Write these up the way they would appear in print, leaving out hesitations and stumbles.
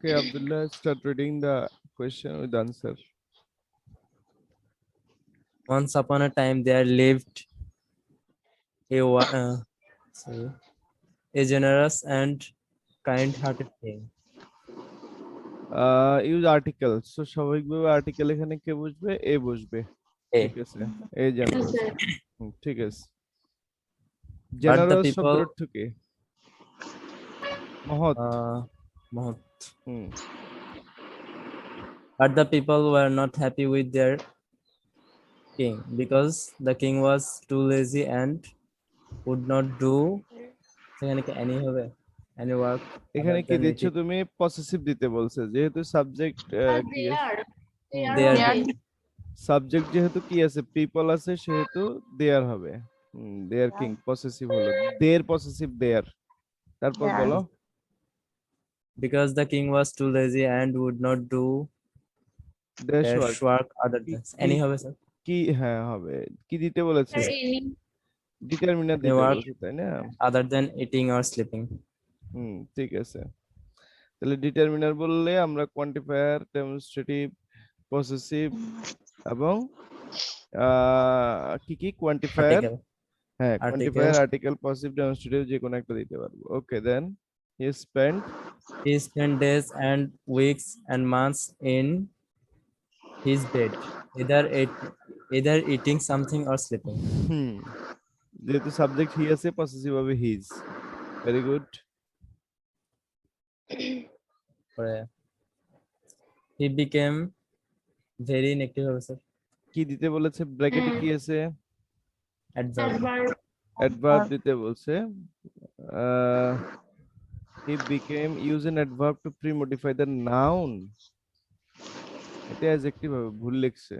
Okay, Abdullah, start reading the question with answer. Once upon a time there lived a sorry, a generous and kind-hearted king. Use article, so স্বাভাবিকভাবে article এখানে কে বসবে? এ বসবে। ঠিক A. আছে, এ generous. ঠিক আছে। But the generous শব্দের people, অর্থ কি? মহৎ। Mahut. Hmm. But the people were not happy with their king because the king was too lazy and would not do সেখানে কি any হবে? Any work other এখানে কি than দিচ্ছ eating. তুমি? পসেসিভ দিতে বলছে, যেহেতু সাবজেক্ট কি আছে? They are সাবজেক্ট যেহেতু কি আছে, পিপল আছে, সেহেতু দেয়ার হবে। দেয়ার কিং পসেসিভ হলো, দের পসেসিভ দেয়ার। তারপর বলো। because the king was too lazy and would not do দেশ their ওয়ার্ক। work other কি than কি any হবে স্যার কি হ্যাঁ হবে। কি দিতে বলেছে? ডিটারমিনার any দিতে work বলছে, তাই না? other than eating or sleeping. ঠিক আছে। তাহলে ডিটারমিনার বললে আমরা কোয়ান্টিফায়ার, ডেমনস্ট্রেটিভ, পসেসিভ এবং কি কি কোয়ান্টিফায়ার? Article. হ্যাঁ, Article. Quantifier, article, positive, demonstrative যে কোনো একটা দিতে পারবো। Okay, then he spent He spent days and weeks and months in his bed, either eating something or sleeping. হুম, যেহেতু সাবজেক্ট হি আছে, পসেসিভ হবে his. Very good. He became very inactive হবে sir কি দিতে বলেছে? ব্র্যাকেটে কি আছে? adverb. অ্যাডভার্ব দিতে বলছে। He became use an adverb to premodify the noun. এটা অ্যাডজেক্টিভ হবে, ভুল লিখছে।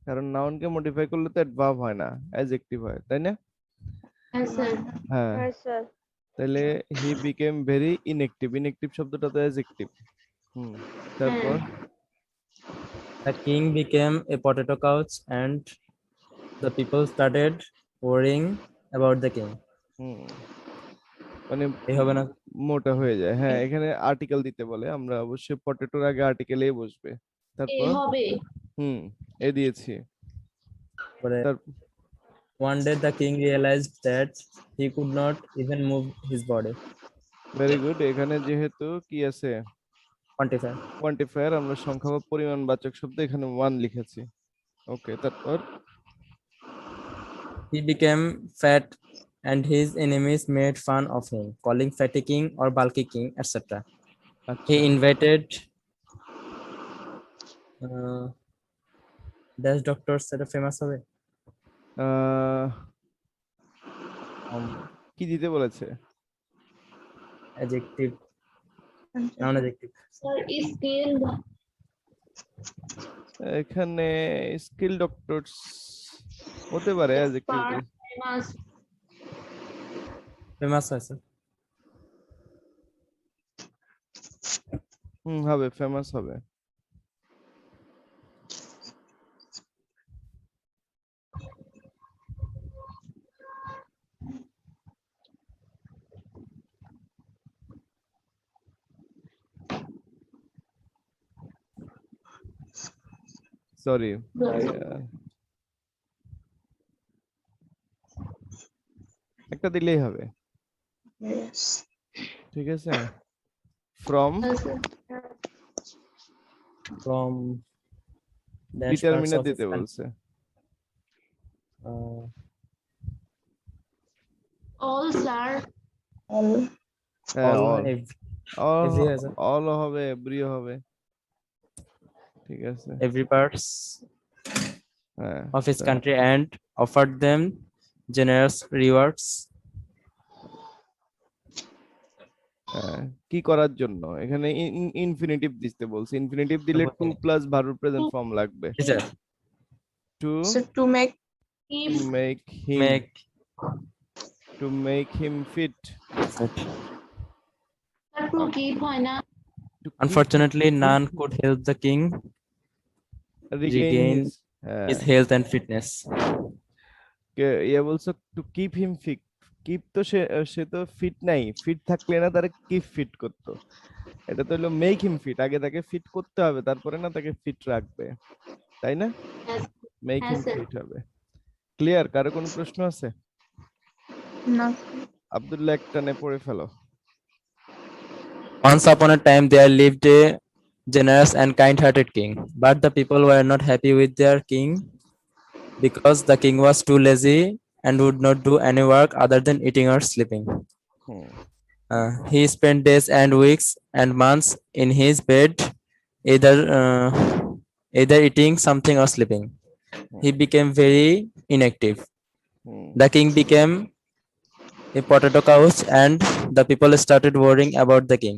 কারণ নাউনকে মডিফাই করলে তো অ্যাডভার্ব হয় না, অ্যাডজেক্টিভ হয়, তাই না? হ্যাঁ, তাহলে he became very inactive. Inactive শব্দটা তো অ্যাডজেক্টিভ। তারপর The king became a potato couch and the people started worrying about the king. হুম, মানে এই হবে না মোটা হয়ে যায়। হ্যাঁ, এখানে আর্টিকেল দিতে বলে, আমরা অবশ্যই পটেটোর আগে আর্টিকেলেই বসবে। তারপর হুম, এ দিয়েছি। পরে তার one day the king realized that he could not even move his body. Very good. এখানে যেহেতু কি আছে? Quantify. কোয়ান্টিফায়ার, আমরা সংখ্যা বা পরিমাণবাচক শব্দ এখানে ওয়ান লিখেছি। ওকে, তারপর He became fat and his enemies made fun of him, calling fatty king or bulky king, etc. আচ্ছা, He invited uh, dash doctors সেটা ফেমাস হবে আহ, কি দিতে বলেছে? adjective noun adjective এখানে স্কিল ডক্টরস হতে পারে অ্যাডজেক্টিভ দিয়ে। ফেমাস আছে হবে, ফেমাস হবে। সরি, একটা দিলেই হবে। ঠিক আছে, from from dash parts determiner of his দিতে country. বলছে। All, sir. হ্যাঁ, all all every has all হবে, এভরিও হবে। ঠিক আছে, every parts হ্যাঁ, of his country and offered them generous rewards. কি করার জন্য? এখানে ইনফিনিটিভ দিতে বলছে। ইনফিনিটিভ দিলে to plus verb present form লাগবে। Teacher, to to make make him, make to make him fit. unfortunately none could help the king regain regain his his health and fitness. ইয়ে বলছো to keep him fit. Keep তো সে তো fit নাই, fit থাকলে না তারা keep fit করতো। এটা তো হলো মেক হিম ফিট, আগে তাকে ফিট করতে হবে তারপরে না তাকে ফিট রাখবে, তাই না? মেক হিম ফিট হবে। ক্লিয়ার? কারো কোনো প্রশ্ন আছে? না। আব্দুল্লাহ একটানে পড়ে ফেলো। Once upon a time there lived a generous and kind-hearted king, but the people were not happy with their king because the king was too lazy and would not do any work other than eating or sleeping. Hmm He spent days and weeks and months in his bed, either either eating something or sleeping. He became very inactive. Hmm The king became a potato couch, and the people started worrying about the king.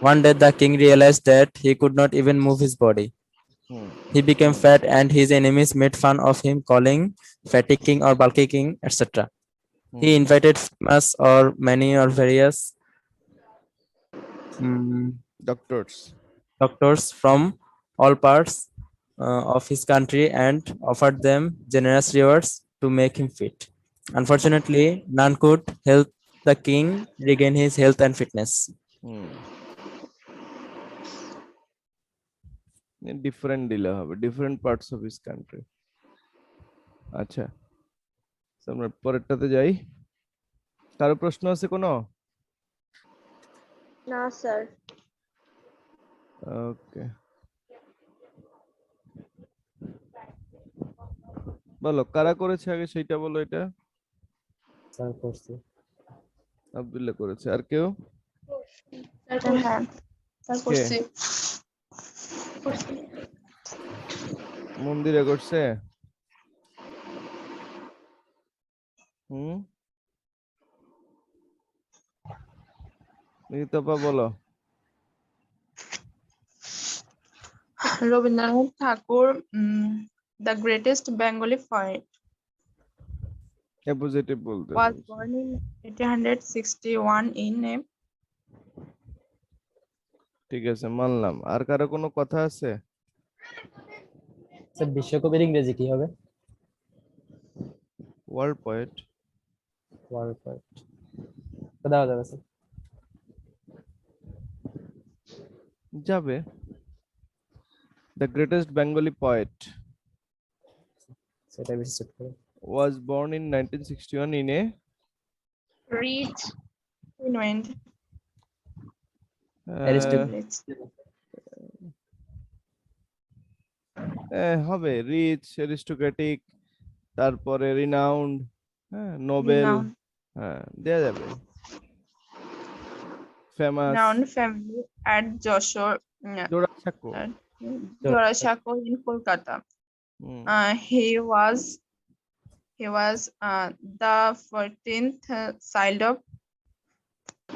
One day, the king realized that he could not even move his body. Hmm He became fat, and his enemies made fun of him, calling fatty king or bulky king, etc. He invited famous or many or various doctors. doctors from all parts of his country and offered them generous rewards to make him fit. Unfortunately, none could help the king regain his health and fitness. Hmm different দিলে হবে, different parts of his country. আচ্ছা, তো আমরা পরেরটাতে যাই। কারো প্রশ্ন আছে কোনো? না স্যার। ওকে, বলো কারা করেছে আগে সেইটা বলো। এটা আব্দুল্লাহ করেছে, আর কেউ? হ্যাঁ স্যার করছি। মন্দিরে করছে? হুম নিতপা বলো। রবীন্দ্রনাথ ঠাকুর, the greatest Bengali poet, appositive বলতে was বলছে। born in 1861 in ঠিক আছে, মানলাম। আর কারো কোনো কথা আছে? স্যার বিশ্বকবির ইংরেজি কি হবে? World poet. ওয়ার্ল্ড পোয়েট দেওয়া যাবে স্যার। যাবে। দ্য গ্রেটেস্ট বেঙ্গলি পোয়েট সেটা বেশি সুট করে। was born in 1961 in a Reach Wind. হবে রিচ, অ্যারিস্টোক্রেটিক, তারপরে রিনাউন্ড, হ্যাঁ, নোবেল, হ্যাঁ দেয়া যাবে। Famous, Renowned family at Jorasanko. Jorasanko in Kolkata. He was the 14th child of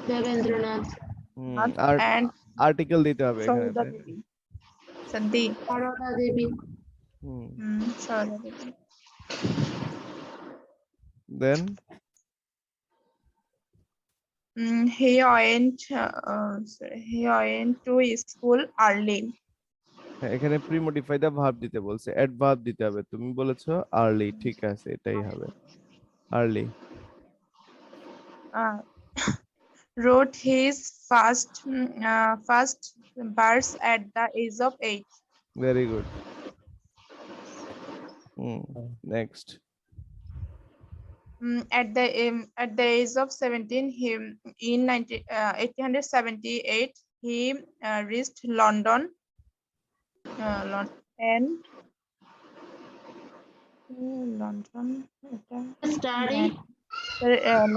Devendranath and article দিতে হবে এখানে। Saroda Devi. Sadi. Saroda Devi. Saroda Devi. Then he went to school early. এখানে pre modify দা verb দিতে বলছে, adverb দিতে হবে। তুমি বলেছো আর্লি, ঠিক আছে, এটাই হবে early. Wrote his first verse at the age of 8. Very good. Next. At the age of 17, in 1878, he reached London and study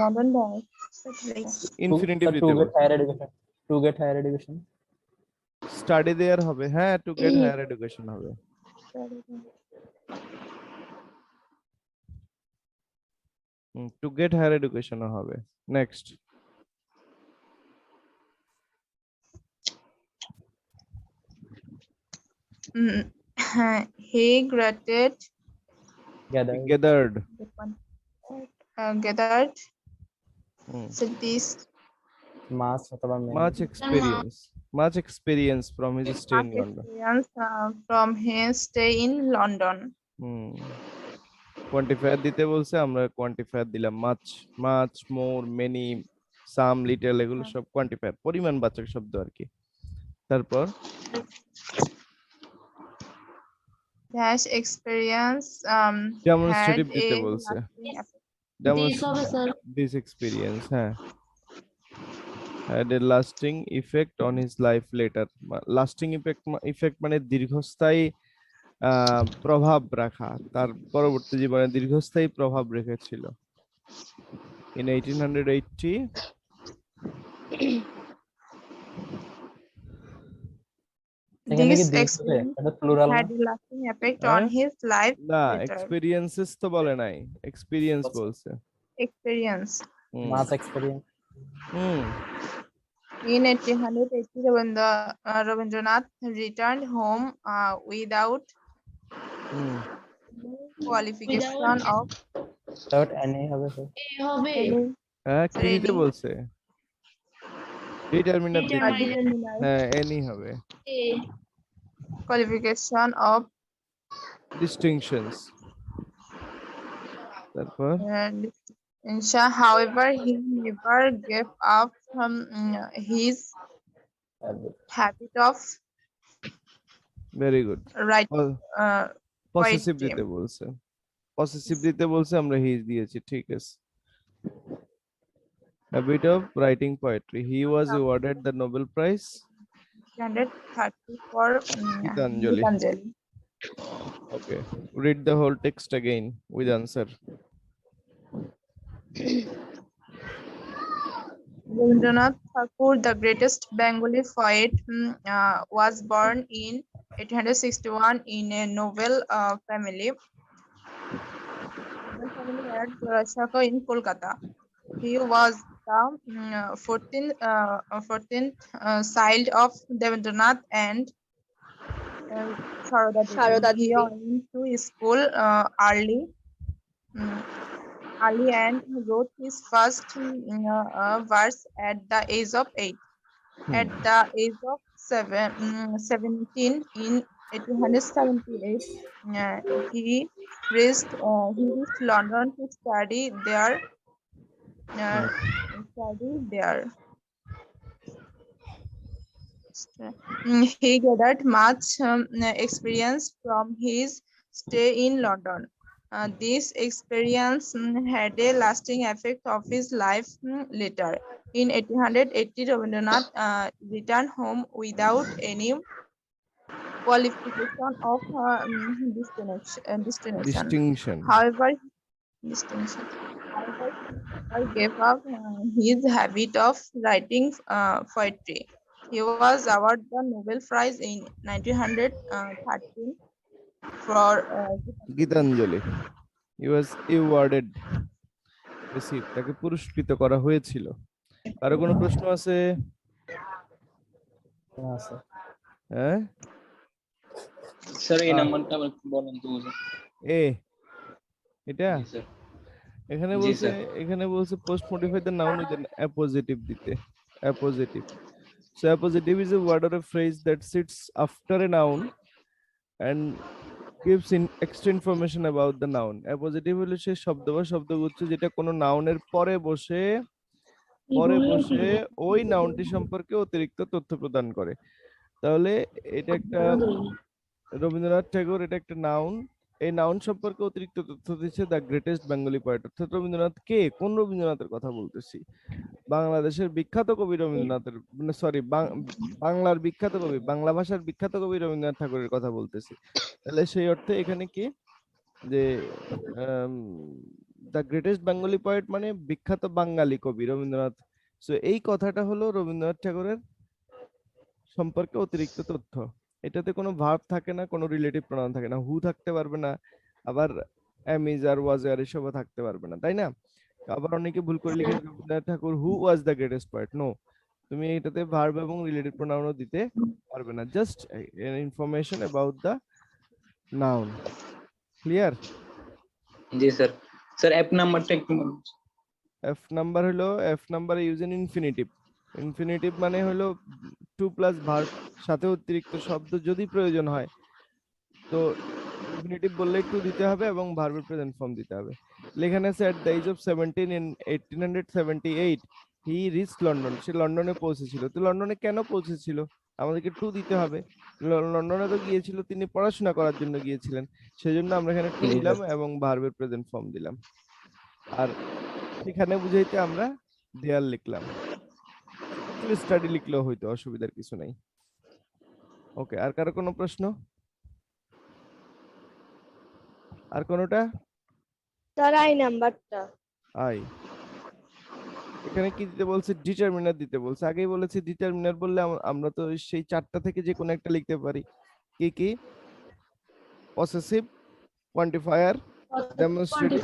London. Infinitive to get higher education. To get higher education. Study there হবে, হ্যাঁ, to get higher education হবে। to get higher education হবে। Next. He gathered so this much experience Much experience from his stay in much London. experience from his stay in London. Quantifier দিতে বলছে, আমরা quantifier দিলাম much, much, মোর, many, সাম, little, এগুলো সব quantifier, পরিমাণবাচক শব্দ আর কি। তারপর Dash experience ডেমনস্ট্রেটিভ had দিতে a বলছে, lasting effect. this experience, হ্যাঁ, had a lasting effect on his life later. Lasting effect মানে দীর্ঘস্থায়ী প্রভাব রাখা, তার পরবর্তী জীবনে দীর্ঘস্থায়ী প্রভাব রেখেছিল। In 1880 This experience had a lasting effect on his life না, later. এক্সপেরিয়েন্সেস তো বলে নাই, এক্সপেরিয়েন্স বলছে। Experience. Mass experience. In 1880, Rabindranath returned home without qualification of Without any হবে স্যার। any হ্যাঁ, কি দিতে বলছে? ডিটারমিনার দিতে, determinate হ্যাঁ, এনি হবে। qualification of distinctions. তারপর however, he never gave up his habit of very good. writing possessive poetry. দিতে বলছে, পসেসিভ দিতে বলছে, আমরা হিজ দিয়েছি, ঠিক আছে। Habit of writing poetry. He was awarded the Nobel Prize. 130 for Gitanjali. Gitanjali. Okay. Read the whole text again with answer. Rabindranath Tagore, the greatest Bengali poet, was born in 1861 in a noble family. At Shaka in Kolkata. He was the 14th child of Devendranath and Sharoda Devi. He went to school early and wrote his first verse at the age of 8. At the age of 17 in 1878, he reached London to study there. He gathered much experience from his stay in London. This experience had a lasting effect of his life later. In 1880, Rabindranath returned home without any qualification of Distinction. However, he gave up his habit of writing poetry. He was awarded the Nobel Prize in 1913 for Gitanjali. He was awarded. Received. তাকে পুরস্কৃত করা হয়েছিল। আরো কোনো প্রশ্ন আছে? হ্যাঁ sir, এই নাম্বারটা আবার বলেন তো। এ এটা এখানে বলছে post modify the noun with an appositive দিতে, appositive. So appositive is a word or a phrase that sits after a noun and gives extra information about the noun. Appositive হলো সেই শব্দ বা শব্দগুচ্ছ যেটা কোনো নাউনের পরে বসে ওই নাউনটি সম্পর্কে অতিরিক্ত তথ্য প্রদান করে। তাহলে এটা একটা রবীন্দ্রনাথ ঠাকুর, এটা একটা নাউন, এই নাউন সম্পর্কে অতিরিক্ত তথ্য দিচ্ছে দ্য গ্রেটেস্ট বেঙ্গলি পোয়েট। অর্থাৎ রবীন্দ্রনাথ কে, কোন রবীন্দ্রনাথের কথা বলতেছি? বাংলাদেশের বিখ্যাত কবি রবীন্দ্রনাথের, মানে সরি, বাংলার বিখ্যাত কবি, বাংলা ভাষার বিখ্যাত কবি রবীন্দ্রনাথ ঠাকুরের কথা বলতেছি। তাহলে সেই অর্থে এখানে কি যে দ্য গ্রেটেস্ট বেঙ্গলি পোয়েট মানে বিখ্যাত বাঙালি কবি রবীন্দ্রনাথ। সো এই কথাটা হলো রবীন্দ্রনাথ ঠাকুরের সম্পর্কে অতিরিক্ত তথ্য। এটাতে কোনো ভার্ব থাকে না, কোনো রিলেটিভ প্রোনাউন থাকে না, হু থাকতে পারবে না, আবার এম ইজ আর ওয়াজ আর এসবও থাকতে পারবে না, তাই না? আবার অনেকে ভুল করে লিখে Rabindranath Tagore who was the greatest poet. No, তুমি এটাতে ভার্ব এবং রিলেটিভ প্রোনাউনও দিতে পারবে না, just information about the noun. Clear? জি স্যার। স্যার এফ নাম্বারটা একটু বলুন। এফ নাম্বার হলো, এফ নাম্বারে ইউজ এন ইনফিনিটিভ। ইনফিনিটিভ মানে হলো টু প্লাস ভার্ব, সাথে অতিরিক্ত শব্দ যদি প্রয়োজন হয় তো ইনফিনিটিভ বললেই টু দিতে হবে এবং ভার্বের প্রেজেন্ট ফর্ম দিতে হবে। এখানে আছে at the age of 17 in 1878 he reach London, সে লন্ডনে পৌঁছেছিল। তো লন্ডনে কেন পৌঁছেছিল, আমাদেরকে টু দিতে হবে। লন্ডনে তো গিয়েছিল তিনি পড়াশোনা করার জন্য গিয়েছিলেন, সেজন্য আমরা এখানে টু দিলাম এবং ভার্বের প্রেজেন্ট ফর্ম দিলাম। আর এখানে বুঝাইতে আমরা দেয়াল লিখলাম, স্টাডি লিখলেও হয়তো অসুবিধার কিছু নাই। ওকে, আর কারো কোনো প্রশ্ন? আর কোনোটা? স্যার আই নাম্বারটা। আই এখানে কি দিতে বলছে? ডিটারমিনার দিতে বলছে। আগেই বলেছি ডিটারমিনার বললে আমরা তো সেই চারটা থেকে যে কোনো একটা লিখতে পারি। কি কি? Possessive, quantifier, demonstrative.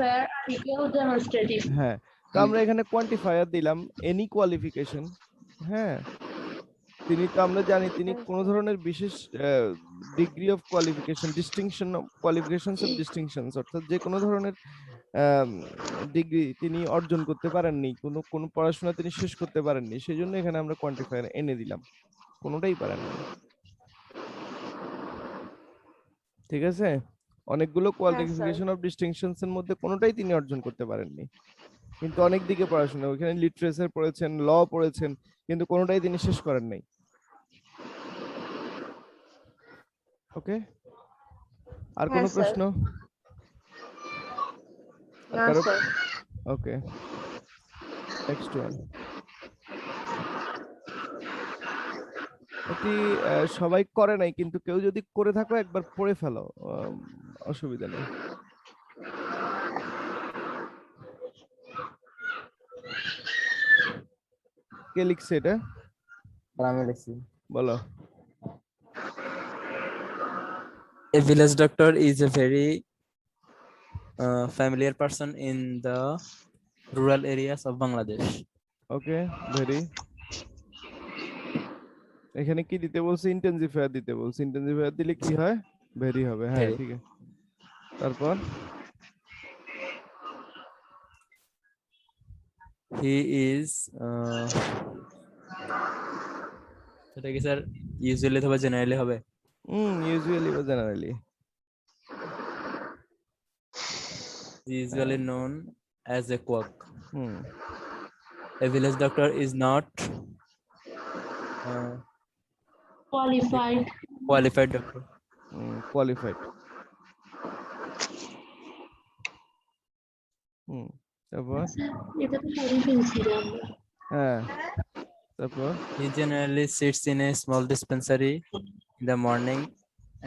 হ্যাঁ, তো আমরা এখানে কোয়ান্টিফায়ার দিলাম এনি কোয়ালিফিকেশন। হ্যাঁ, তিনি তো আমরা জানি তিনি কোন ধরনের বিশেষ degree of qualification, distinction of qualifications of ডিস্টিংশনস, অর্থাৎ যে কোনো ধরনের ডিগ্রি তিনি অর্জন করতে পারেননি, কোনো পড়াশোনা তিনি শেষ করতে পারেননি, সেই জন্য এখানে আমরা কোয়ান্টিফায়ার এনে দিলাম, কোনোটাই পারেননি। ঠিক আছে, অনেকগুলো কোয়ালিফিকেশন অফ ডিস্টিংশনস এর মধ্যে কোনোটাই তিনি অর্জন করতে পারেননি, কিন্তু অনেক দিকে পড়াশোনা, ওখানে লিটারেচার পড়েছেন, ল পড়েছেন, কিন্তু কোনোটাই তিনি শেষ করেন নাই। ওকে, আর কোনো প্রশ্ন? ওকে, নেক্সট ওয়ান। এটি সবাই করে নাই, কিন্তু কেউ যদি করে থাকো একবার পড়ে ফেলো, অসুবিধা নেই। কে লিখছে এটা? আমি লিখছি। বলো। A village doctor is a very familiar person in the rural areas of Bangladesh. Okay, very. এখানে কি দিতে বলছে? ইন্টেনসিফায়ার দিতে বলছে। ইন্টেনসিফায়ার দিলে কি হয়? ভেরি হবে। হ্যাঁ, ঠিক আছে। তারপর he is এটা কি স্যার ইউজুয়ালি অথবা জেনারেলি হবে? ইউজুয়ালি বা generally. Usually known as a quack. A village doctor is not qualified doctor. Qualified. তারপর এটা তো সবই ফেলছিলাম। হ্যাঁ, তারপর he generally sits in a small dispensary in the morning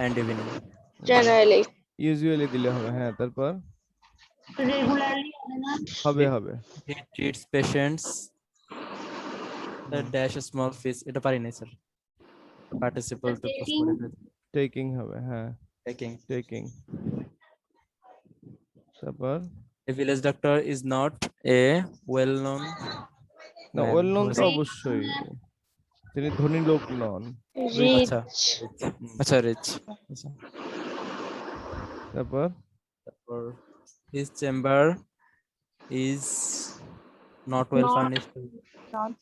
and evening. Generally. Usually দিলে হবে। হ্যাঁ, তারপর রেগুলারলি হবে হবে। He treats patients the dash a small fish. এটা পারি না স্যার, participle to টেকিং হবে। হ্যাঁ, টেকিং। তারপর a village doctor is not a well known, না, ওয়েল নোন তো অবশ্যই, তিনি ধনী লোক নন। আচ্ছা রিচ। তারপর his chamber is not well furnished, Not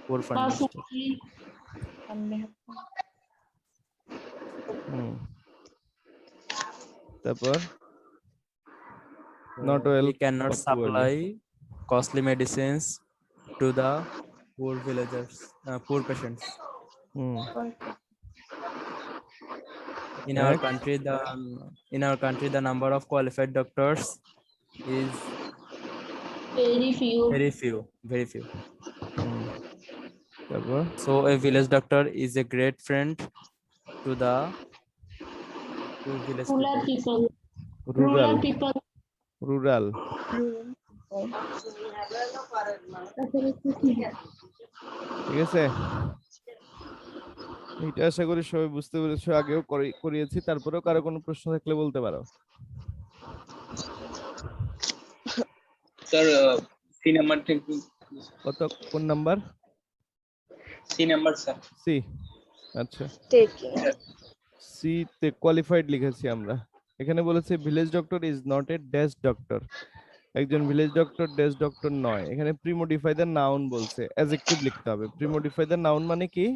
poor furnished. তারপর not well, he cannot supply costly medicines to the poor villagers, poor patients. In our country the number of qualified doctors is very few. So a village doctor is a great friend to the poor village people. Rural. ঠিক আছে, এটা আশা করি সবাই বুঝতে পেরেছো, আগেও করিয়েছি। তারপরেও কারো কোনো প্রশ্ন থাকলে বলতে পারো। স্যার সি নাম্বার কত, কোন number? C number sir. C, আচ্ছা। সি তে কোয়ালিফাইড লিখেছি আমরা। এখানে বলেছে village doctor is not a dash doctor. একজন ভিলেজ ডক্টর ডেস্ক ডক্টর নয়, এখানে প্রিমোডিফাই দ্য নাউন বলছে, অ্যাডজেক্টিভ লিখতে হবে। প্রিমোডিফাই দ্য নাউন মানে কি?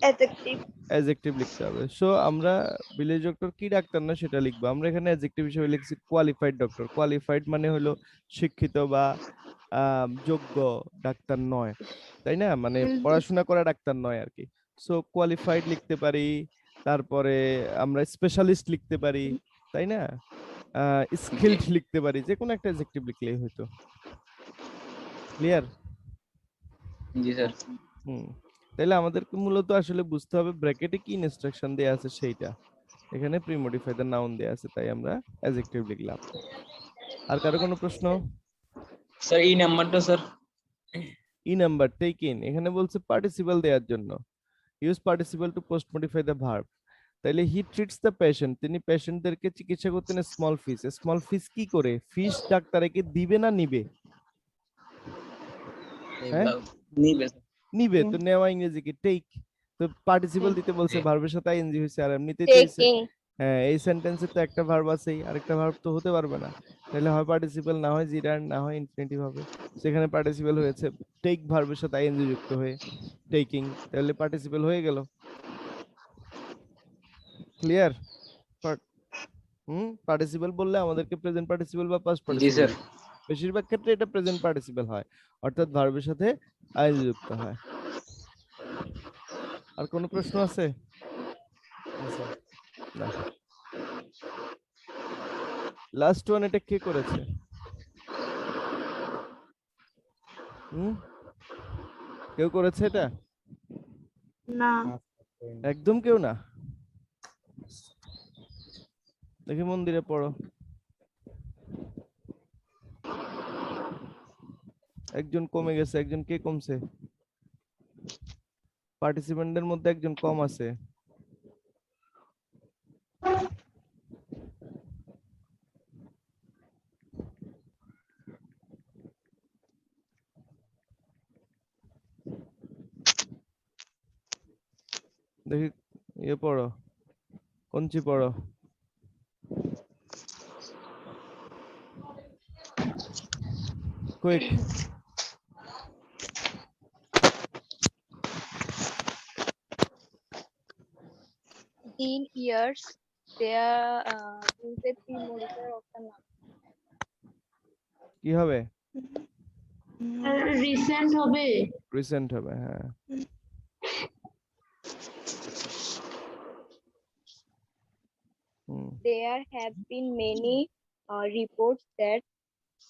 অ্যাডজেক্টিভ। অ্যাডজেক্টিভ লিখতে হবে। সো আমরা ভিলেজ ডক্টর কি ডাক্তার না সেটা লিখবো। আমরা এখানে অ্যাডজেক্টিভ হিসেবে লিখছি কোয়ালিফাইড ডক্টর। কোয়ালিফাইড মানে হলো শিক্ষিত বা যোগ্য ডাক্তার নয়, তাই না? মানে পড়াশোনা করা ডাক্তার নয় আর কি। সো কোয়ালিফাইড লিখতে পারি, তারপরে আমরা স্পেশালিস্ট লিখতে পারি, তাই না? স্কিলড লিখতে পারি, যে কোনো একটা অ্যাডজেক্টিভ লিখলেই হতো। ক্লিয়ার? জি স্যার। তাহলে আমাদেরকে মূলত আসলে বুঝতে হবে ব্র্যাকেটে কি ইনস্ট্রাকশন দেয়া আছে সেইটা। এখানে প্রিমোডিফাই দ্য নাউন দেয়া আছে, তাই আমরা অ্যাডজেক্টিভ লিখলাম। আর কারো কোনো প্রশ্ন? স্যার এই নাম্বারটা sir. E number take in, এখানে বলছে পার্টিসিপল দেওয়ার জন্য। Use participle to post modify the verb. তাইলে হি ট্রিটস দ্য পেশেন্ট, তিনি পেশেন্টদেরকে চিকিৎসা করতেন স্মল ফিস। স্মল ফিস কি করে? ফিস ডাক্তারকে দিবে না নিবে? হ্যাঁ নিবে। নিবে। তো নেওয়া ইংরেজি কি? টেক। তো পার্টিসিপল দিতে বলছে, ভার্বের সাথে আইএনজি হইছে, আর এমনিতেই তো টেকিং। হ্যাঁ, এই সেন্টেন্সে তো একটা ভার্ব আছেই, আরেকটা ভার্ব তো হতে পারবে না। তাহলে হয় পার্টিসিপল, না হয় জিরান্ড, না হয় ইনফিনিটিভ হবে। সেখানে পার্টিসিপল হয়েছে টেক ভার্বের সাথে আইএনজি যুক্ত হয়ে টেকিং, তাহলে পার্টিসিপল হয়ে গেল। ক্লিয়ার? পার্টিসিপল বললে আমাদেরকে প্রেজেন্ট পার্টিসিপল বা পাস্ট জি পার্টিসিপল, স্যার। বেশিরভাগ ক্ষেত্রে এটা প্রেজেন্ট পার্টিসিপল হয়, অর্থাৎ ভার্বের সাথে আইএনজি যুক্ত হয়। আর কোনো প্রশ্ন আছে? না। লাস্ট ওয়ান, এটা কে করেছে? কেউ করেছে এটা? না। একদম কেউ না? দেখি মন্দিরে পড়ো। একজন কমে গেছে, একজন কে কমছে? পার্টিসিপেন্টদের মধ্যে একজন কম আছে। দেখি ইয়ে পড়ো, কঞ্চি পড়ো। Quick. In years, there is a pre-modifier of the noun. কি হবে? রিসেন্ট হবে। রিসেন্ট হবে, হ্যাঁ। There have been many reports that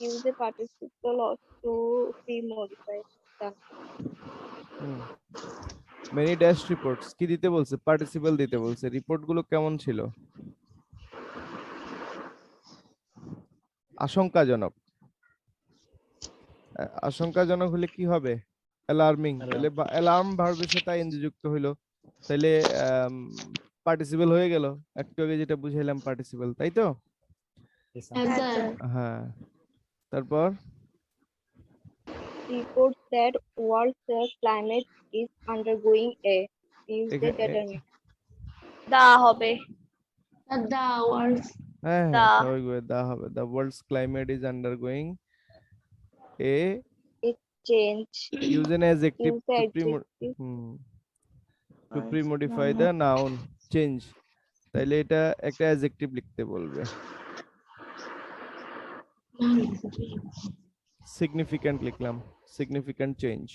use a participle to pre-modify the many dash reports কি দিতে বলছে? পার্টিসিপল দিতে বলছে। রিপোর্ট গুলো কেমন ছিল? আশঙ্কাজনক। আশঙ্কাজনক হলে কি হবে? অ্যালার্মিং। তাহলে অ্যালার্ম ভার্বের সাথে আইএনজি যুক্ত হইলো, তাহলে পার্টিসিপল হয়ে গেল। একটু আগে যেটা বুঝাইলাম পার্টিসিপল, তাই তো? হ্যাঁ, তারপর reports that world's climate is undergoing a use the determinant. দা হবে। দা world's হ্যাঁ দা স্বাভাবিক দা হবে। The world's climate is undergoing a change. use an adjective Use the to pre-modify the noun change. তাইলে এটা একটা অ্যাডজেক্টিভ লিখতে বলবে। সিগনিফিক্যান্ট লিখলাম, সিগনিফিক্যান্ট চেঞ্জ,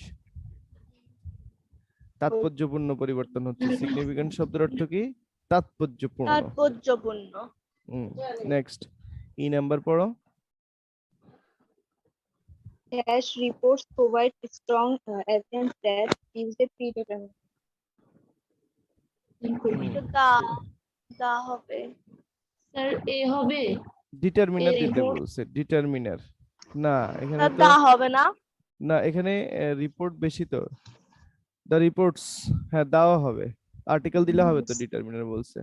তাৎপর্যপূর্ণ পরিবর্তন হচ্ছে। সিগনিফিক্যান্ট শব্দের অর্থ কি? তাৎপর্যপূর্ণ। তাৎপর্যপূর্ণ। নেক্সট, ই নাম্বার পড়ো। Dash reports provide strong evidence that use a predetermined. দা হবে। স্যার এ হবে। ডিটারমিনার দিতে বলছে, ডিটারমিনার না, এখানে তো দা হবে না। না, এখানে রিপোর্ট বেশি তো। দ্য রিপোর্টস, হ্যাঁ দেওয়া হবে। আর্টিকেল দিলে হবে তো, ডিটারমিনার বলছে।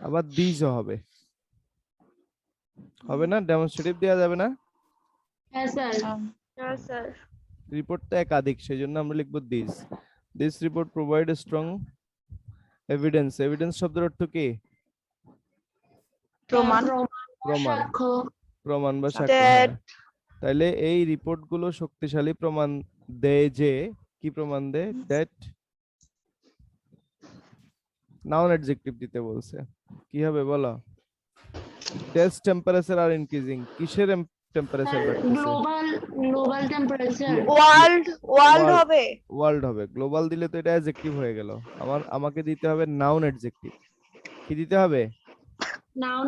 আবার দিজও হবে, হবে না? ডেমনস্ট্রেটিভ দেওয়া যাবে না? হ্যাঁ স্যার। হ্যাঁ স্যার। রিপোর্ট তো একাধিক, সেজন্য আমরা লিখব this. This report provide strong evidence. Evidence শব্দের অর্থ কি? প্রমাণ প্রমাণ বা সাক্ষ্য, হ্যাঁ। তাহলে এই রিপোর্ট গুলো শক্তিশালী প্রমাণ দেয় যে, কি প্রমাণ দেয়? দ্যাট নাউন অ্যাডজেক্টিভ দিতে বলছে। কি হবে বলো? ড্যাশ টেম্পারেচার আর ইনক্রিজিং, কিসের টেম্পারেচার বাড়তেছে? গ্লোবাল টেম্পারেচার ওয়ার্ল্ড হবে। ওয়ার্ল্ড হবে। গ্লোবাল দিলে তো এটা অ্যাডজেক্টিভ হয়ে গেল। আমাকে দিতে হবে নাউন অ্যাডজেক্টিভ। কি দিতে হবে? নাউন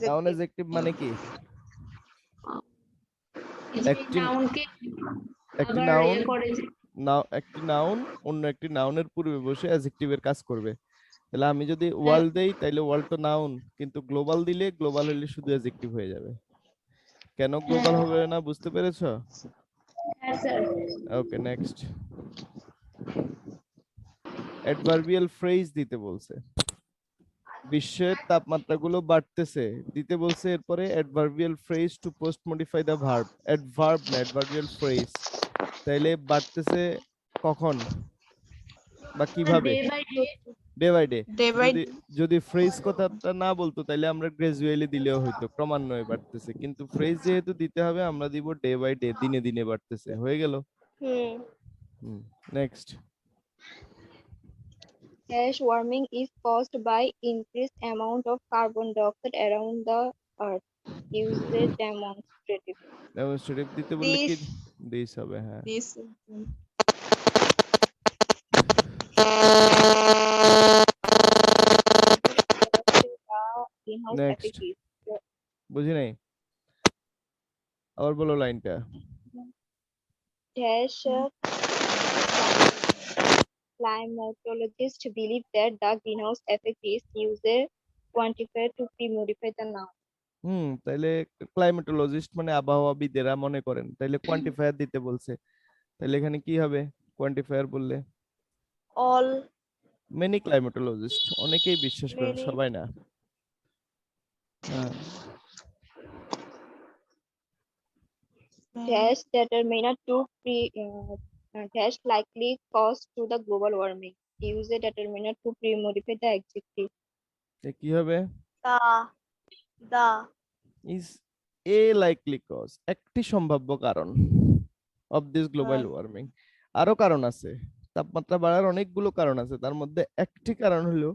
নাউন অ্যাডজেক্টিভ মানে কি? একটি নাউন অন্য একটি নাউনের পূর্বে বসে অ্যাডজেক্টিভের কাজ করবে। তাহলে আমি যদি ওয়ার্ল্ড দেই তাহলে ওয়ার্ল্ড তো নাউন, কিন্তু গ্লোবাল দিলে গ্লোবাল হলে শুধু অ্যাডজেক্টিভ হয়ে যাবে। কেন গ্লোবাল হবে না বুঝতে পেরেছো? হ্যাঁ sir. Okay, next. Adverbial phrase দিতে বলছে। বিশ্বের তাপমাত্রাগুলো বাড়তেছে দিতে বলছে, এরপরে adverbial phrase to post modify the verb. Adverb না, অ্যাডভার্বিয়াল ফ্রেজ। তাইলে বাড়তেছে কখন বা কিভাবে? Day by day. যদি ফ্রেজ কথাটা না বলতো তাহলে আমরা গ্রাজুয়ালি দিলেও হয়তো, ক্রমান্বয়ে বাড়তেছে। কিন্তু ফ্রেজ যেহেতু দিতে হবে আমরা দিব ডে বাই ডে, দিনে দিনে বাড়তেছে। হয়ে গেল। Next. Ash warming is caused by increased amount of carbon dioxide around the earth. Use the demonstrative. Demonstrative দিতে বললে কি দিস হবে? হ্যাঁ, নেক্সট। বুঝি নাই, আবার বলো লাইনটা। Dash climatologists believe that the greenhouse effect is used quantifier to pre-modify the noun. তাইলে ক্লাইমেটোলজিস্ট মানে আবহাওয়াবিদেরা মনে করেন, তাইলে কোয়ান্টিফায়ার দিতে বলছে। তাইলে এখানে কি হবে কোয়ান্টিফায়ার বললে? All. মেনি ক্লাইমেটোলজিস্ট, অনেকেই বিশ্বাস করেন, সবাই না। Dash determinant to dash likely cause to the global warming. Use a determinant to pre-modify the adjective. কি হবে? The is a likely cause, একটি সম্ভাব্য কারণ of this global warming। আরো কারণ আছে, তাপমাত্রা বাড়ার অনেকগুলো কারণ আছে, তার মধ্যে একটি কারণ হলো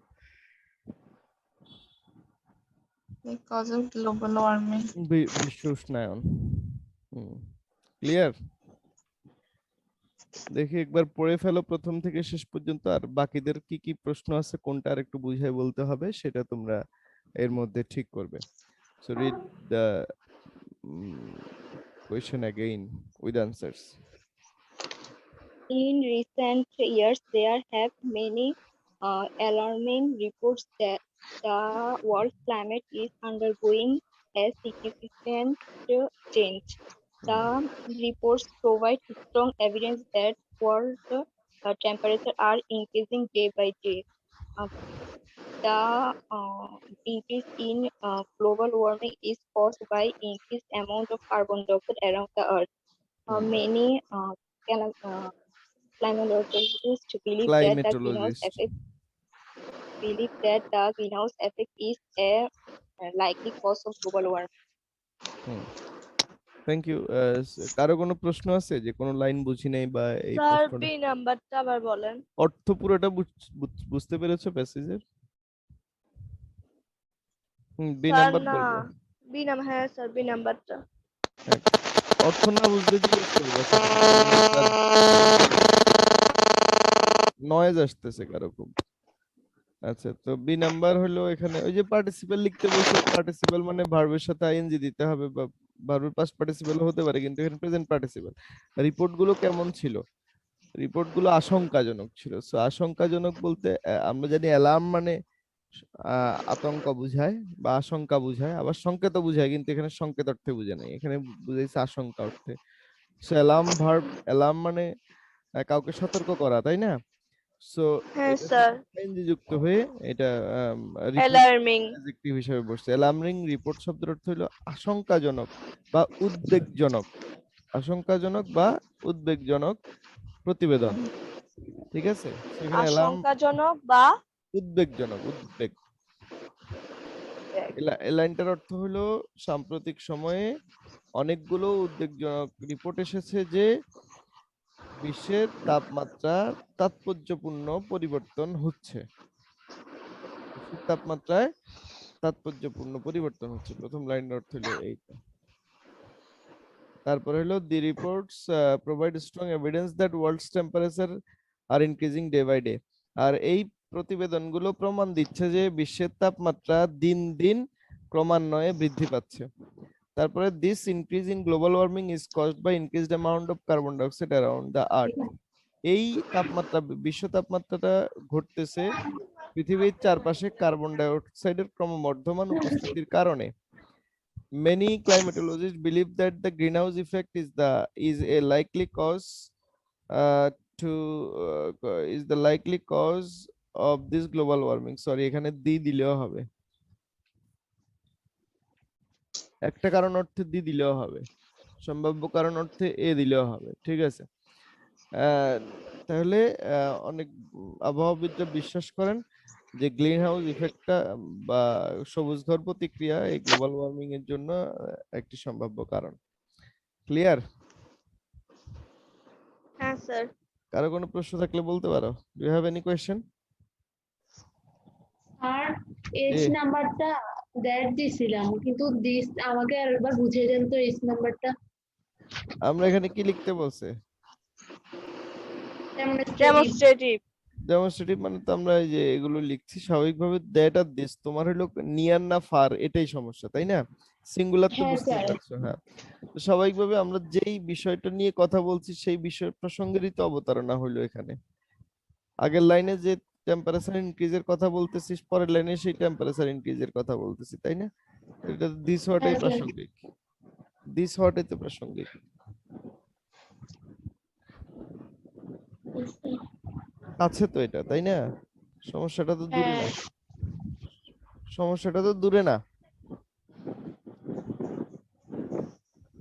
because of global warming, বিশ্ব উষ্ণায়ন। ক্লিয়ার? দেখি একবার পড়ে ফেলো প্রথম থেকে শেষ পর্যন্ত, আর বাকিদের কি কি প্রশ্ন আছে কোনটা আর একটু বুঝাই বলতে হবে সেটা তোমরা এর মধ্যে ঠিক করবে। So read the question again with answers. in recent years, there have many alarming reports that the world climate is undergoing a significant change. The reports provide strong evidence that world temperatures are increasing day by day. The increase in global warming is caused by increased amount of carbon dioxide around the earth. Many climatologists believe that the greenhouse effect is a likely cause of global warming. Thank you. কারো কোনো প্রশ্ন আছে যে কোনো line বুঝি নাই বা এই প্রশ্নটা? বি নাম্বারটা আবার বলেন। অর্থ পুরোটা বুঝতে পেরেছো প্যাসেজের? বি নাম্বার বলবো। বি নাম্বার, হ্যাঁ স্যার বি নাম্বারটা। অর্থ না বুঝলে জিজ্ঞেস করবো। নয়েজ আসতেছে কারো খুব। আচ্ছা, তো বি নাম্বার হলো এখানে ওই যে পার্টিসিপল লিখতে বলছে, পার্টিসিপল মানে ভার্বের সাথে আইএনজি দিতে হবে, বা ভার্বের পাস্ট পার্টিসিপল হতে পারে, কিন্তু এখানে প্রেজেন্ট পার্টিসিপল। রিপোর্ট গুলো কেমন ছিল? রিপোর্ট গুলো আশঙ্কাজনক ছিল। সো আশঙ্কাজনক বলতে আমরা জানি অ্যালার্ম মানে আতঙ্ক বুঝায় বা আশঙ্কা বুঝায়, আবার সংকেত বুঝায়, কিন্তু এখানে সংকেত অর্থে বুঝে নাই, এখানে বুঝাইছে আশঙ্কা অর্থে। সো অ্যালার্ম ভার্ব, অ্যালার্ম মানে কাউকে সতর্ক করা, তাই না? সো হ্যাঁ স্যার, আইএনজি যুক্ত হয়ে এটা অ্যালার্মিং অ্যাডজেক্টিভ হিসেবে বসছে। অ্যালার্মিং রিপোর্ট শব্দের অর্থ হলো আশঙ্কাজনক বা উদ্বেগজনক, আশঙ্কাজনক বা উদ্বেগজনক প্রতিবেদন। ঠিক আছে? সেখানে আশঙ্কাজনক বা উদ্বেগজনক, উদ্বেগ। এই লাইনটার অর্থ হলো সাম্প্রতিক সময়ে অনেকগুলো উদ্বেগজনক রিপোর্ট এসেছে যে বিশ্বের তাপমাত্রা তাৎপর্যপূর্ণ পরিবর্তন হচ্ছে। বিশ্বের তাপমাত্রায় তাৎপর্যপূর্ণ পরিবর্তন হচ্ছে, প্রথম লাইনের অর্থ হলো এইটা। তারপরে হলো the reports provide strong evidence that world's temperature are increasing day by day. আর এই প্রতিবেদনগুলো প্রমাণ দিচ্ছে যে বিশ্বের তাপমাত্রা দিন দিন ক্রমান্বয়ে বৃদ্ধি পাচ্ছে। তারপরে this increase in global warming is caused by increased amount of carbon dioxide around the earth. এই তাপমাত্রা, বিশ্ব তাপমাত্রাটা ঘটতেছে পৃথিবীর চারপাশে কার্বন ডাই অক্সাইডের ক্রমবর্ধমান উপস্থিতির কারণে। Many climatologists believe that the greenhouse effect is a likely cause is the likely cause of this global warming. Sorry, এখানে দি দিলেও হবে, একটা কারণ অর্থে দি দিলেও হবে, সম্ভাব্য কারণ অর্থে এ দিলেও হবে, ঠিক আছে। তাহলে অনেক আবহাওয়াবিদরা বিশ্বাস করেন যে গ্রিন হাউস ইফেক্টটা বা সবুজ ঘর প্রতিক্রিয়া এই গ্লোবাল ওয়ার্মিং এর জন্য একটি সম্ভাব্য কারণ। ক্লিয়ার? হ্যাঁ স্যার। কারো কোনো প্রশ্ন থাকলে বলতে পারো। Do you have any question? আর এইচ নাম্বারটা দ্যাট দিছিলাম, কিন্তু দিস আমাকে আরেকবার বুঝিয়ে দেন তো এইচ নাম্বারটা। আমরা এখানে কি লিখতে বলছে? ডেমনস্ট্রেটিভ। ডেমনস্ট্রেটিভ মানে তো আমরা এই যে এগুলো লিখছি স্বাভাবিকভাবে দ্যাট আর দিস, তোমার হলো নিয়ার না ফার, এটাই সমস্যা, তাই না? সিঙ্গুলার তো হ্যাঁ, বুঝতেই স্যার। পারছো। হ্যাঁ, তো স্বাভাবিকভাবে আমরা যেই বিষয়টা নিয়ে কথা বলছি সেই বিষয় প্রসঙ্গেরই তো অবতারণা হলো এখানে। আগের লাইনে যে টেম্পারেচার ইনক্রিজের কথা বলতেছিস, পরের লাইনে সেই টেম্পারেচার ইনক্রিজের কথা বলতেছি, তাই না? এটা দিস হওয়াটাই হ্যাঁ, স্যার। প্রাসঙ্গিক, দিস হওয়াটাই তো প্রাসঙ্গিক। আছে তো এটা, তাই না? সমস্যাটা তো দূরে না, হ্যাঁ। সমস্যাটা তো দূরে না।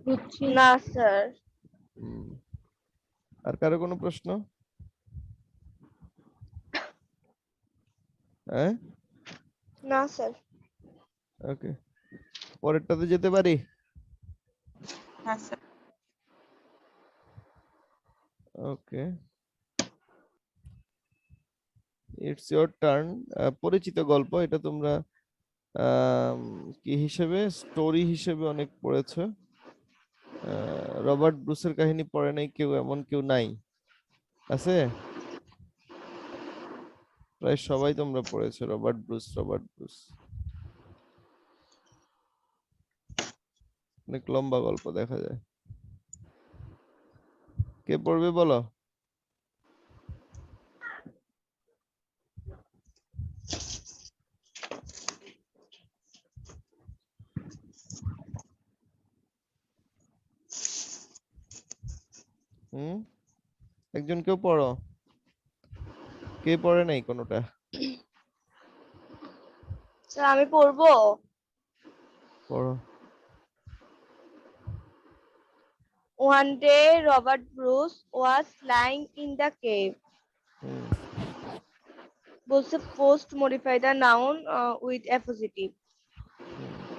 বুঝছি। না স্যার। আর কারো কোনো প্রশ্ন? হ্যাঁ, না স্যার। ওকে, পরেরটাতে যেতে পারি? হ্যাঁ sir. Okay, it's your turn. পরিচিত গল্প এটা, তোমরা কি হিসেবে, স্টোরি হিসেবে অনেক পড়েছো। রবার্ট ব্রুসের কাহিনী পড়ে নাই কেউ, এমন কেউ নাই, আছে? প্রায় সবাই তোমরা পড়েছো রবার্ট ব্রুস। রবার্ট ব্রুস অনেক লম্বা গল্প দেখা যায়। কে পড়বে বলো? একজন কেউ পড়ো। কে পড়ে নাই কোনোটা? স্যার আমি পড়বো। পড়ো। One day Robert Bruce was lying in the cave. বলছে post modify the noun with appositive.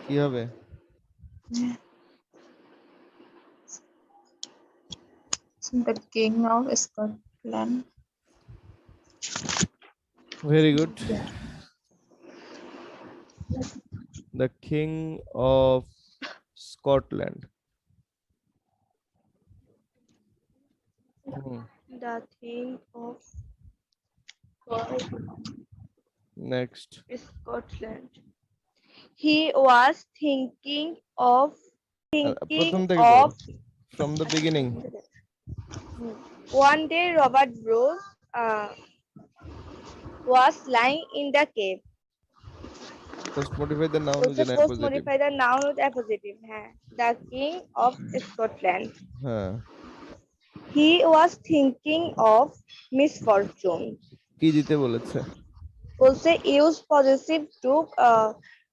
কি হবে? The king of Scotland. Very good. The king of Scotland. The king of Next. Scotland. He was thinking of প্রথম থেকে of from the beginning. One day Robert Bruce was lying in the cave. Post modify the noun with an Post appositive. modify the noun with appositive. The king of Scotland. হ্যাঁ, He was thinking of misfortune. কি দিতে বলেছে? বলছে use possessive to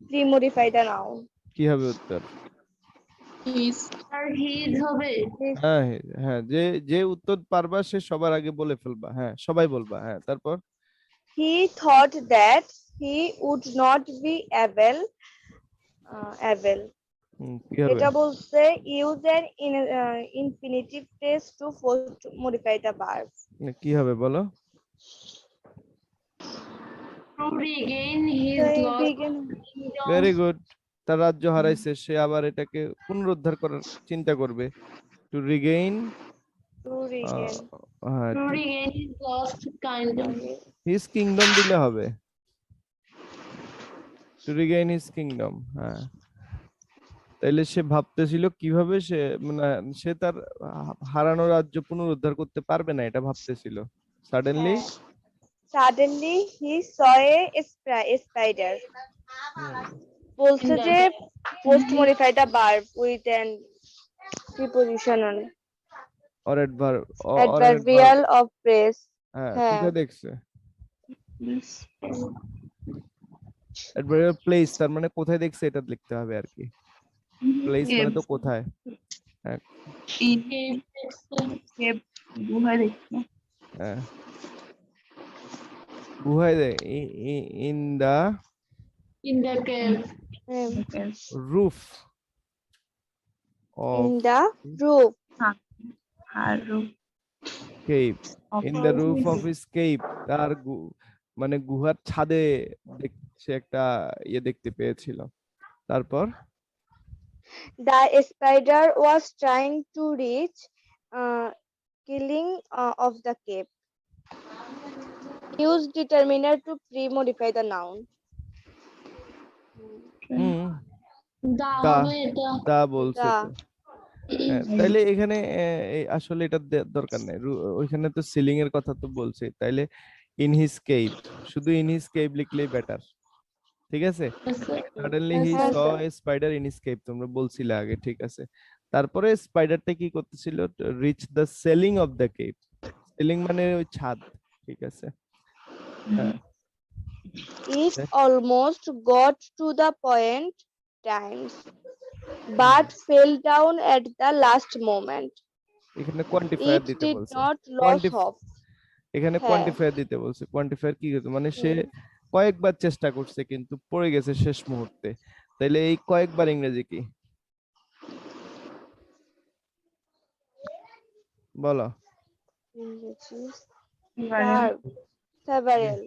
pre-modify the noun. কি হবে উত্তর? আর his হবে। হ্যাঁ হ্যাঁ, যে যে উত্তর পারবা সে সবার আগে বলে ফেলবা। হ্যাঁ, সবাই বলবা। হ্যাঁ, তারপর He thought that he would not be able able. কি হবে? এটা বলছে use an infinitive phrase to post modify the verb. কি হবে বলো? To regain his So, lost begin. kingdom. Very good. তার রাজ্য হারাইছে, সে আবার এটাকে পুনরুদ্ধার করার চিন্তা করবে। Two Regain To regain. To regain his lost kingdom. His kingdom দিলে হবে। টু রিগেইন হিজ কিংডম, হ্যাঁ। তাইলে সে ভাবতেছিল কিভাবে সে তার হারানো রাজ্য পুনরুদ্ধার করতে পারবে না, এটা ভাবতেছিল। Suddenly Suddenly he saw a spider. বলছে যে post modify the verb with an preposition on or adverb adverbial of phrase. হ্যাঁ, হ্যাঁ। কোথায় দেখছে? অ্যাডভার্বিয়াল প্লেস, তার মানে কোথায় দেখছে এটা লিখতে হবে আর কি। প্লেস মানে তো কোথায়। হ্যাঁ, হ্যাঁ, গুহায় দেয়। In the In the cave. Roof of In the roof. Cave, in the roof of his cave, তার মানে গুহার ছাদে সে একটা ইয়ে দেখতে পেয়েছিল। তারপর The spider was trying to reach killing of the cave. Use determiner to pre-modify the noun. দা দা হবে এটা। দা বলছে দা। তো। হ্যাঁ, তাইলে এখানে আসলে এটা দরকার নেই, ওইখানে তো সিলিং এর কথা তো বলছে, তাইলে ইন হিজ কেভ, শুধু ইন হিজ কেভ লিখলেই বেটার। ঠিক আছে? সাডেনলি হি হ্যাঁ, saw sir. A spider in his cave, তোমরা বলছিলে আগে, ঠিক আছে। তারপরে স্পাইডারটা কি করতেছিল? Reach the ceiling of the cave, ceiling মানে ওই ছাদ, ঠিক আছে। হ্যাঁ, It almost got to the point times, but fell down at the last moment. এখানে কোয়ান্টিফায়ার It দিতে did বলছে। not lose hope. এখানে হ্যাঁ। কোয়ান্টিফায়ার দিতে বলছে। কোয়ান্টিফায়ার কি করতে, মানে সে কয়েকবার চেষ্টা করছে কিন্তু পড়ে গেছে শেষ মুহূর্তে। তাইলে এই কয়েকবার ইংরেজি কি বলো? Verb. Several.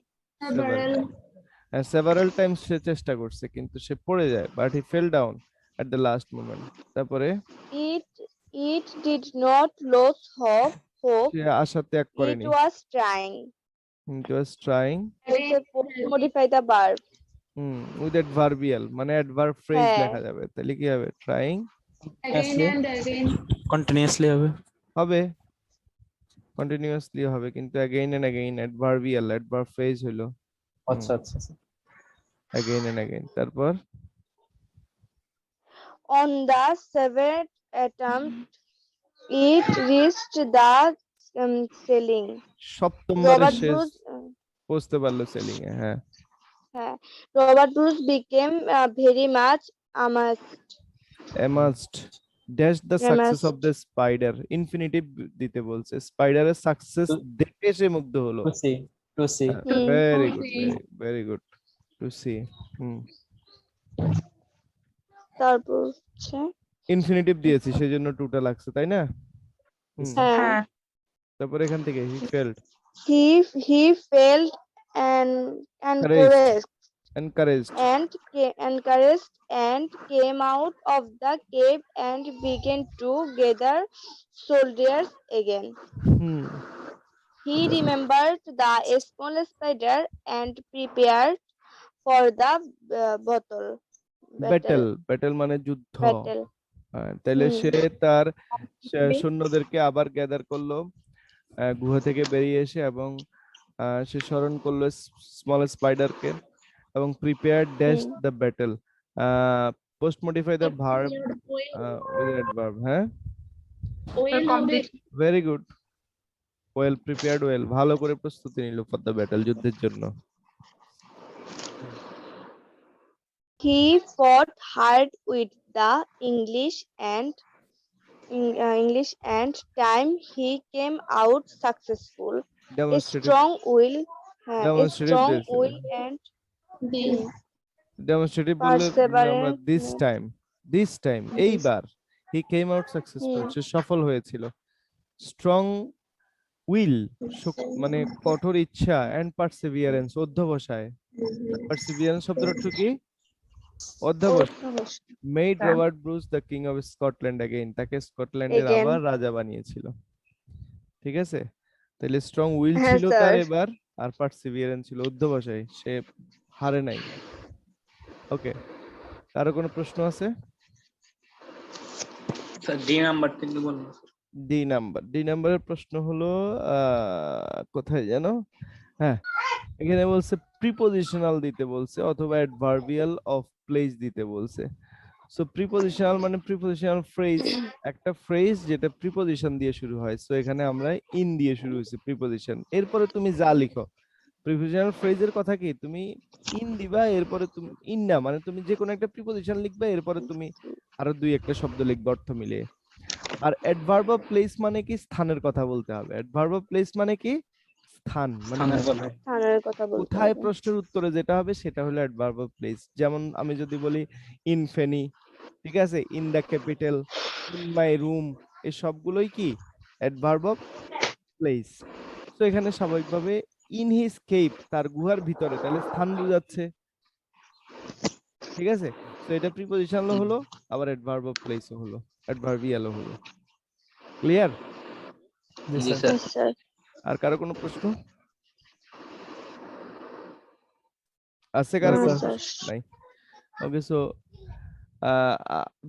সেভারাল টাইমস সে চেষ্টা করছে কিন্তু সে পড়ে যায়, but he fail down at the last moment. তারপরে It did not lose hope. সে আশা ত্যাগ It করেনি। was trying. It was trying Modify the verb. With adverbial, মানে অ্যাডভার্ব ফ্রেজ হ্যাঁ। লেখা যাবে। তাহলে কি হবে? Trying Again and again. Continuously হবে। হবে, কন্টিনিউয়াসলি হবে, কিন্তু again and again adverbial, adverb phrase হলো আচ্ছা আচ্ছা। Again and again. তারপর On the seventh attempt, it reached the ceiling. সপ্তমবারে Robert সে Bruce, পৌঁছতে পারলো সেলিং এ। হ্যাঁ, Robert Bruce became very much amazed. amazed dash the success of the spider, infinitive দিতে বলছে। স্পাইডারের সাকসেস দেখে সে মুগ্ধ হলো। To see very good, very good, to see. তারপর হচ্ছে ইনফিনিটিভ দিয়েছি সেজন্য টুটা লাগছে, তাই না? হ্যাঁ। তারপর এখান থেকে he felt He felt encouraged and came out of the cave and began to gather soldiers again. He remembered the small spider and prepared for the battle মানে যুদ্ধ। battle. তাহলে সে তার সৈন্যদেরকে আবার গ্যাদার করলো গুহা থেকে বেরিয়ে এসে, এবং সে স্মরণ করলো স্মল স্পাইডারকে, এবং prepared dash the battle, post modify the verb with adverb. হ্যাঁ, very good, well prepared, well, ভালো করে প্রস্তুতি নিল ফর দ্য ব্যাটেল, যুদ্ধের জন্য। He fought hard with the English and time he came out successful. A strong will and demonstrative বললে আমরা perseverance, this time এইবার হি কেম আউট সাকসেসফুল, সে সফল হয়েছিল। স্ট্রং উইল মানে কঠোর ইচ্ছা, এন্ড পারসিভিয়ারেন্স অধ্যবসায়। পারসিভিয়ারেন্স শব্দের অর্থ কি? অধ্যবসায়। Made Robert Bruce the king of Scotland again, তাকে স্কটল্যান্ডের Again. আবার রাজা বানিয়েছিল। ঠিক আছে, তাহলে স্ট্রং উইল হ্যাঁ, ছিল তার স্যার। এবার, আর পারসিভিয়ারেন্স ছিল অধ্যবসায়, সে হারে নাই। ওকে, কারো কোনো প্রশ্ন আছে? স্যার ডি নাম্বার থেকে বলুন। ডি নাম্বারের প্রশ্ন হলো কোথায় জানো? হ্যাঁ, এখানে বলছে প্রিপোজিশনাল দিতে বলছে অথবা অ্যাডভার্বিয়াল অফ প্লেস দিতে বলছে। সো প্রিপোজিশনাল মানে প্রিপোজিশনাল ফ্রেজ, একটা ফ্রেজ যেটা প্রিপোজিশন দিয়ে শুরু হয়। সো এখানে আমরা ইন দিয়ে শুরু হয়েছে প্রিপোজিশন, এরপরে তুমি যা লিখো। প্রিপোজিশনাল ফ্রেজের কথা কি, তুমি ইন দিবা, এরপরে তুমি ইন না মানে তুমি যে কোনো একটা প্রিপোজিশন লিখবা, এরপরে তুমি আরো দুই একটা শব্দ লিখবা অর্থ মিলিয়ে। আর অ্যাডভার্ব অফ প্লেস মানে কি, স্থানের কথা বলতে হবে। অ্যাডভার্ব অফ প্লেস মানে কি, স্থান, মানে স্থানের কথা বলতে কোথায় হবে। প্রশ্নের উত্তরে যেটা হবে সেটা হলো অ্যাডভার্ব অফ প্লেস। যেমন আমি যদি বলি ইন ফেনি, ঠিক আছে, in the capital, in my room, এই সবগুলোই কি অ্যাডভার্ব অফ প্লেস। তো এখানে স্বাভাবিকভাবে ইন হিজ কেভ, তার গুহার ভিতরে, তাহলে স্থান বোঝাচ্ছে। ঠিক আছে, তো এটা প্রিপজিশনাল হলো, আবার অ্যাডভার্ব অফ প্লেসও হলো, অ্যাডভার্বিয়ালও হলো। ক্লিয়ার? জি স্যার। Yes, sir. আর কারো কোনো প্রশ্ন আছে? কারো No, কোনো sir. প্রশ্ন নাই? Okay, so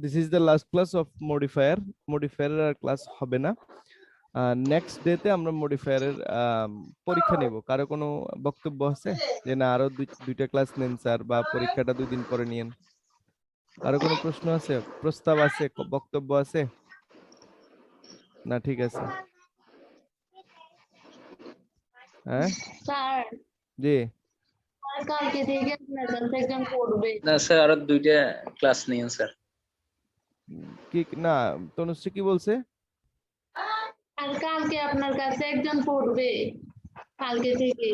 this is the last class of modifier. মডিফায়ারের আর ক্লাস হবে না। নেক্সট ডেতে আমরা মডিফায়ারের পরীক্ষা নেব। কারো কোনো বক্তব্য আছে যে না আরো দুইটা ক্লাস নেন স্যার, বা পরীক্ষাটা 2 দিন পরে নিয়েন? কারো কোনো প্রশ্ন আছে, প্রস্তাব আছে, বক্তব্য আছে? না, ঠিক আছে। হ্যাঁ স্যার জি, কালকে থেকে আপনার কাছে একজন পড়বে। না স্যার আরো দুইটা ক্লাস নিয়েন স্যার। কি না, তনুশ্রী কি বলছে? আর কালকে আপনার কাছে একজন পড়বে কালকে থেকে।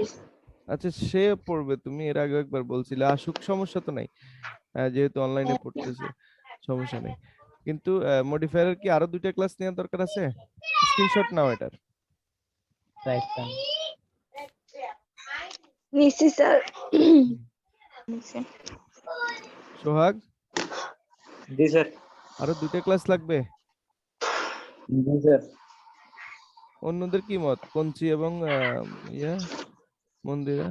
আচ্ছা, সে পড়বে, তুমি এর আগে একবার বলছিলে, আসুক, সমস্যা তো নাই, যেহেতু অনলাইনে পড়তেছে সমস্যা নেই। কিন্তু মডিফায়ারের কি আরো দুইটা ক্লাস নেওয়ার দরকার আছে? স্ক্রিনশট নাও এটার। Right time. নিশ্চয় স্যার। সোহাগ, জি স্যার। আরো দুইটা ক্লাস লাগবে? জি স্যার। অন্যদের কি মত, পঞ্চি এবং মন্দিরা?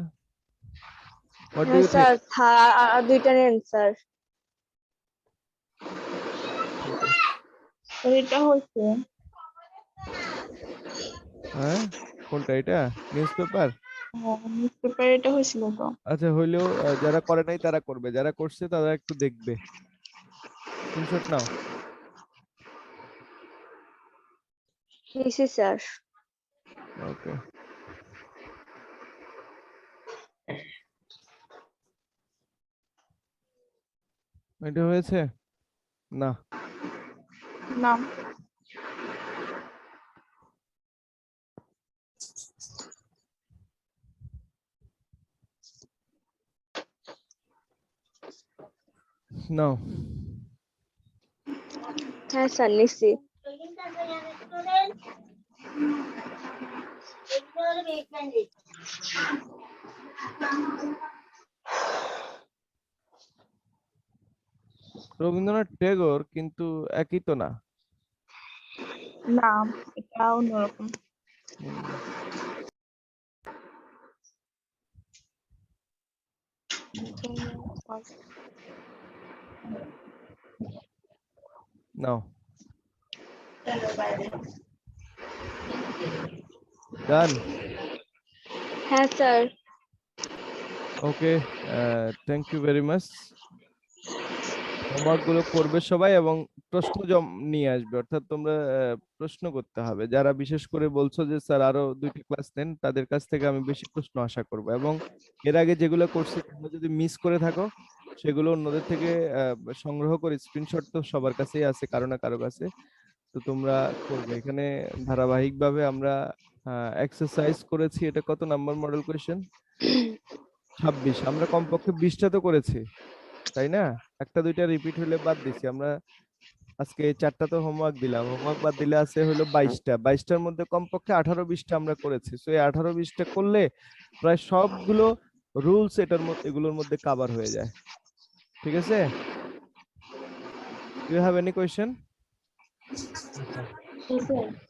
What do হ্যাঁ you think? স্যার, আর দুইটা নেন স্যার। এটা হচ্ছে হ্যাঁ, কোনটা এটা? News paper? নিউজ পেপার এটা হয়েছিল তো। আচ্ছা, হইলেও যারা করে নাই তারা করবে, যারা করছে তারা একটু দেখবে। স্ক্রিনশট নাও। নিশ্চয় স্যার। ওকে, এটা হয়েছে না? না, নাও। হ্যাঁ স্যার, নিশ্চয়। রবীন্দ্রনাথ ট্যাগর, কিন্তু একই তো না। না, এটা অন্যরকম। Now, done. হ্যাঁ sir. Okay, thank you very much. Homework গুলো করবে সবাই এবং প্রশ্ন নিয়ে আসবে, অর্থাৎ তোমরা প্রশ্ন করতে হবে। যারা বিশেষ করে বলছো যে স্যার আরো দুইটা ক্লাস নেন, তাদের কাছ থেকে আমি বেশি প্রশ্ন আশা করব। এবং এর আগে যেগুলো করছি তোমরা যদি মিস করে থাকো সেগুলো অন্যদের থেকে সংগ্রহ করে, স্ক্রিনশট তো সবার কাছেই আছে কারো না কারো কাছে, তো তোমরা করবে। এখানে ধারাবাহিকভাবে আমরা এক্সারসাইজ করেছি। এটা কত নাম্বার মডেল কোয়েশ্চেন? 26। আমরা কমপক্ষে 20টা তো করেছি। তাই না? একটা দুইটা রিপিট হলে বাদ দিছি আমরা। আজকে 4টা তো হোমওয়ার্ক দিলাম, হোমওয়ার্ক বাদ দিলে আছে হলো 22টা। 22টার মধ্যে কমপক্ষে 18-20টা আমরা করেছি। সো এই 18-20টা করলে প্রায় সবগুলো রুলস এগুলোর মধ্যে কভার হয়ে যায়। ঠিক আছে? Do you have any question? Yes, sir.